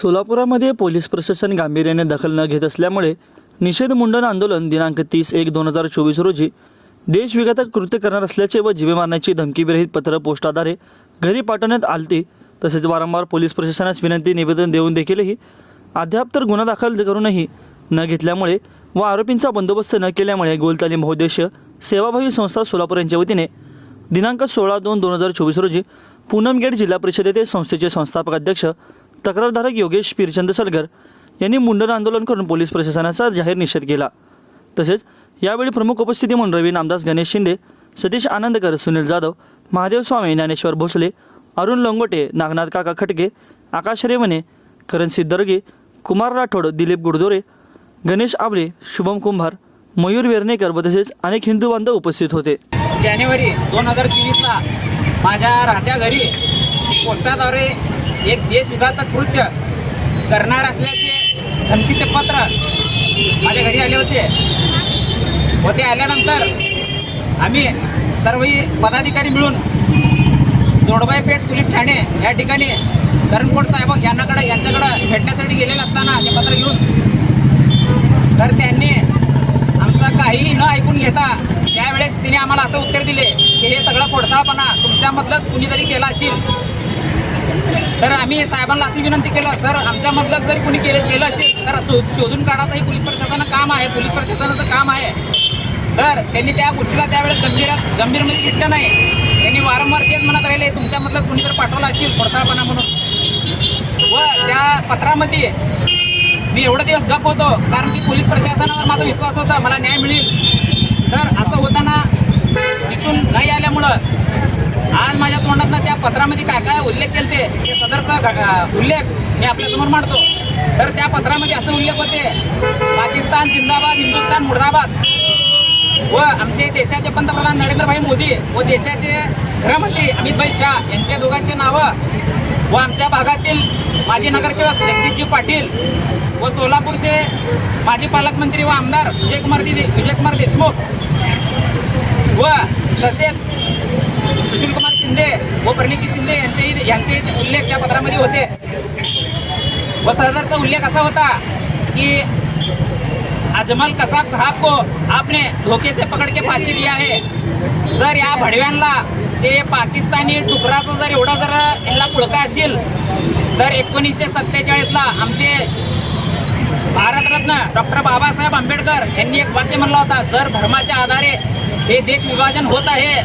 सोलापुरामध्ये police प्रशासन गांभीर्याने दखल न घेत असल्यामुळे निषेध मुंडन आंदोलन दिनांक 30/1/2024 रोजी देशविघातक कृत्य करणार असल्याचे व जीवे मारण्याची धमकीविरहित पत्र पोस्टाद्वारे घरी पाठवण्यात आलते। तसेच वारंवार पोलीस प्रशासनास विनंती निवेदन देऊन देखीलही अद्याप तर गुन्हा दाखल करूनही न घेतल्यामुळे व आरोपींचा बंदोबस्त न केल्यामुळे गोलतालीम बहुउद्देशीय सेवाभावी संस्था सोलापूर यांच्या वतीने दिनांक 16/2/2024 रोजी पूनमगेट जिल्हा परिषद येथे संस्थेचे संस्थापक अध्यक्ष तक्रारधारक योगेश पीरचंद सलगर यांनी मुंडन आंदोलन करून पोलीस प्रशासनाचा जाहीर निषेध केला। तसेच यावेळी प्रमुख उपस्थिती म्हणून रवी नामदास, गणेश शिंदे, सतीश आनंदकर, सुनील जाधव, महादेव स्वामी, ज्ञानेश्वर भोसले, अरुण लोंगोटे, नागनाथ काका खटके, आकाश रेवणे, करण सिद्धर्गी, कुमार राठोड, दिलीप गुडदोरे, गणेश आवळे, शुभम कुंभार, मयूर वेर्णेकर व तसेच अनेक हिंदू बांधव उपस्थित होते। जानेवारी 2024ला माझ्या राहत्या घरी पोस्टाद्वारे एक देशविघातक कृत्य करणार असल्याचे धमकीचे पत्र माझ्या घरी आले होते व ते आल्यानंतर आम्ही सर्व पदाधिकारी मिळून जोडबाईपेठ पोलीस ठाणे या ठिकाणी करणकोट साहेब यांच्याकडे भेटण्यासाठी गेलेलं असताना ते पत्र घेऊन तर त्यांनी आमचं काहीही न ऐकून घेता त्यावेळेस तिने आम्हाला असं उत्तर दिले की हे सगळं खोडसाळपणा तुमच्यामधलंच कुणीतरी केला असेल। तर आम्ही साहेबांना अशी विनंती केलं, सर आमच्यामधलंच जरी कुणी केलं असेल तर शोधून काढायचं हे पोलीस प्रशासनाचं काम आहे, पोलीस प्रशासनाचं काम आहे। तर त्यांनी त्या गोष्टीला त्यावेळेस गंभीरमध्ये घेतलं नाही। त्यांनी वारंवार तेच म्हणत राहिले तुमच्यामधलंच कुणीतरी पाठवलं असेल खोडसाळपणा म्हणून। व त्या पत्रामध्ये मी एवढे दिवस गप होतो कारण की पोलीस प्रशासनावर माझा विश्वास होता मला न्याय मिळेल। तर असं होताना दिसून नाही आल्यामुळं आज माझ्या तोंडातनं त्या पत्रामध्ये काय काय उल्लेख केले ते सदरचा उल्लेख मी आपल्यासमोर मांडतो। तर त्या पत्रामध्ये असं उल्लेख होते पाकिस्तान जिंदाबाद, हिंदुस्तान मुर्दाबाद व आमचे देशाचे पंतप्रधान नरेंद्रभाई मोदी व देशाचे गृहमंत्री अमितभाई शाह यांच्या दोघांचे नावं व आमच्या भागातील माजी नगरसेवक जगदीशजी पाटील व सोलापूरचे माजी पालकमंत्री व आमदार विजयकुमार देशमुख व तसेच सुशीलकुमार शिंदे व प्रणिती शिंदे यांचे उल्लेख त्या पत्रामध्ये होते। व सदरचा उल्लेख असा होता की अजमल कसाब साहब को आपने धोखे से पकड़ के फाशी दिया है। जर या भडव्यांना ते पाकिस्तानी डुकराचं जर एवढा जर यांना पुळका असेल तर 1947ला आमचे भारतरत्न डॉक्टर बाबासाहेब आंबेडकर यांनी एक वाक्य म्हणलं होता, जर धर्माच्या आधारे हे देश विभाजन होत आहे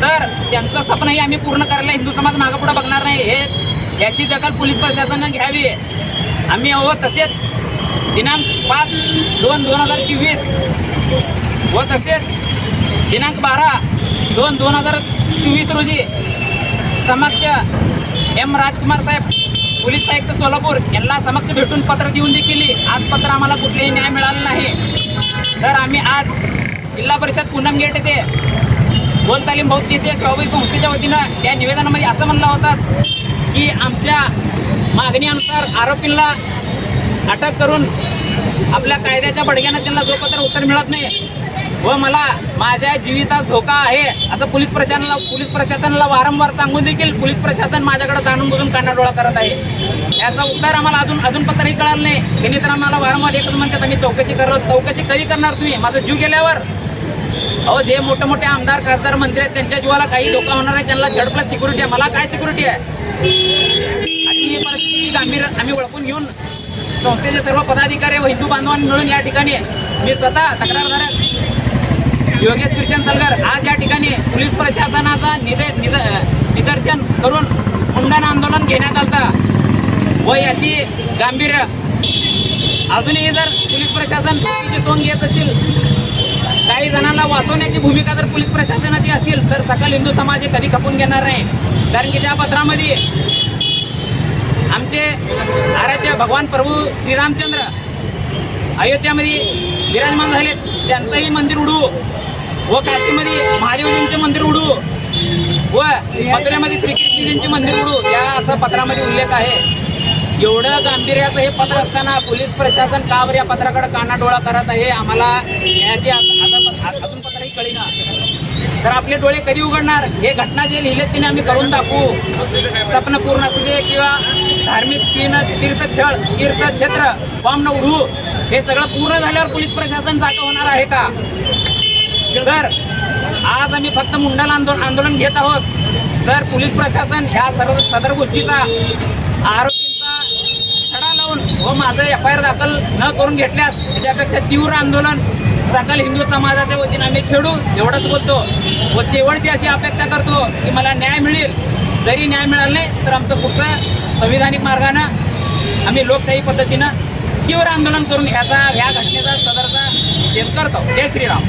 तर त्यांचं स्वप्नही आम्ही पूर्ण करायला हिंदू समाज मागपुढे बघणार नाही। याची दखल पोलीस प्रशासनाने घ्यावी। आम्ही तसेच दिनांक 5/2/2024 व तसेच दिनांक 12/2/2024 रोजी समक्ष एम राजकुमार साहेब पोलीस आयुक्त सोलापूर यांना समक्ष भेटून पत्र देऊन देखील आज पत्र आम्हाला कुठलेही न्याय मिळाला नाही। तर आम्ही आज जिल्हा परिषद पूनमगेट येथे गोलतालीम बहुउद्देशीय सेवाभावी संस्थेच्या वतीनं त्या निवेदनामध्ये असं म्हणलं होतं की आमच्या मागणीनुसार आरोपींना अटक करून आपल्या कायद्याच्या बडग्यानं त्यांना जोपर्यंत उत्तर मिळत नाही व मला माझ्या जीवितात धोका आहे असं पोलीस प्रशासनाला वारंवार सांगून देखील पोलीस प्रशासन माझ्याकडे जाणून बुजून कानाडोळा करत आहे। याचं उत्तर आम्हाला अजून पत्रही कळालं नाही। त्यांनी तर आम्हाला वारंवार एकच म्हणतात आम्ही चौकशी कधी करणार तुम्ही माझा जीव गेल्यावर। अहो जे मोठे आमदार खासदार मंत्री आहेत त्यांच्या जीवाला काही धोका होणार आहे, त्यांना झडप्लस सिक्युरिटी आहे, मला काय सिक्युरिटी आहे। अशी परिस्थिती गांभीर आम्ही ओळखून घेऊन संस्थेचे सर्व पदाधिकारी व हिंदू बांधवांनी मिळून या ठिकाणी मी स्वतः तक्रारधारक योगेश पीरचंद सलगर आज या ठिकाणी पोलीस प्रशासनाचा निदर्शन करून मुंडन आंदोलन घेण्यात आलं व याची गांभीर्य अजूनही जर पोलीस प्रशासन चुकीची सोंग घेत असेल, काही जणांना वाचवण्याची भूमिका जर पोलीस प्रशासनाची असेल तर सकल हिंदू समाज हे कधी खपून घेणार नाही। कारण की त्या पत्रामध्ये आमचे आराध्य भगवान प्रभू श्रीरामचंद्र अयोध्यामध्ये विराजमान झाले त्यांचंही मंदिर उडू व काशीमध्ये महादेवजींचे मंदिर उडू व मथुरेमध्ये श्रीकृष्णजींचे मंदिर उडू या असं पत्रामध्ये उल्लेख आहे। एवढं गांभीर्याचं हे पत्र असताना पोलीस प्रशासन का बरं या पत्राकडे कानाडोळा करत आहे आम्हाला याची अजून पत्रही कळेना। तर आपले डोळे कधी उघडणार? हे घटना जे लिहिले तिने आम्ही करून दाखवू, स्वप्न पूर्ण असू दे किंवा धार्मिक तीर्थक्षेत्र बॉम्ब न उडवू हे सगळं पूर्ण झाल्यावर पोलीस प्रशासन जागा होणार आहे का? तर आज आम्ही फक्त मुंडन आंदोलन घेत आहोत. तर पोलीस प्रशासन ह्या सदर गोष्टीचा आरोपींचा छडा लावून व माझं FIR दाखल न करून घेतल्यास त्याच्यापेक्षा तीव्र आंदोलन सकल हिंदू समाजाच्या वतीनं आम्ही छेडू एवढंच बोलतो. व शेवटची अशी अपेक्षा करतो की मला न्याय मिळेल. जरी न्याय मिळाला नाही तर आमचं पुढचं संविधानिक मार्गानं आम्ही लोकशाही पद्धतीनं तीव्र आंदोलन करून ह्या घटनेचा सदरचा निषेध करतो. जय श्रीराम.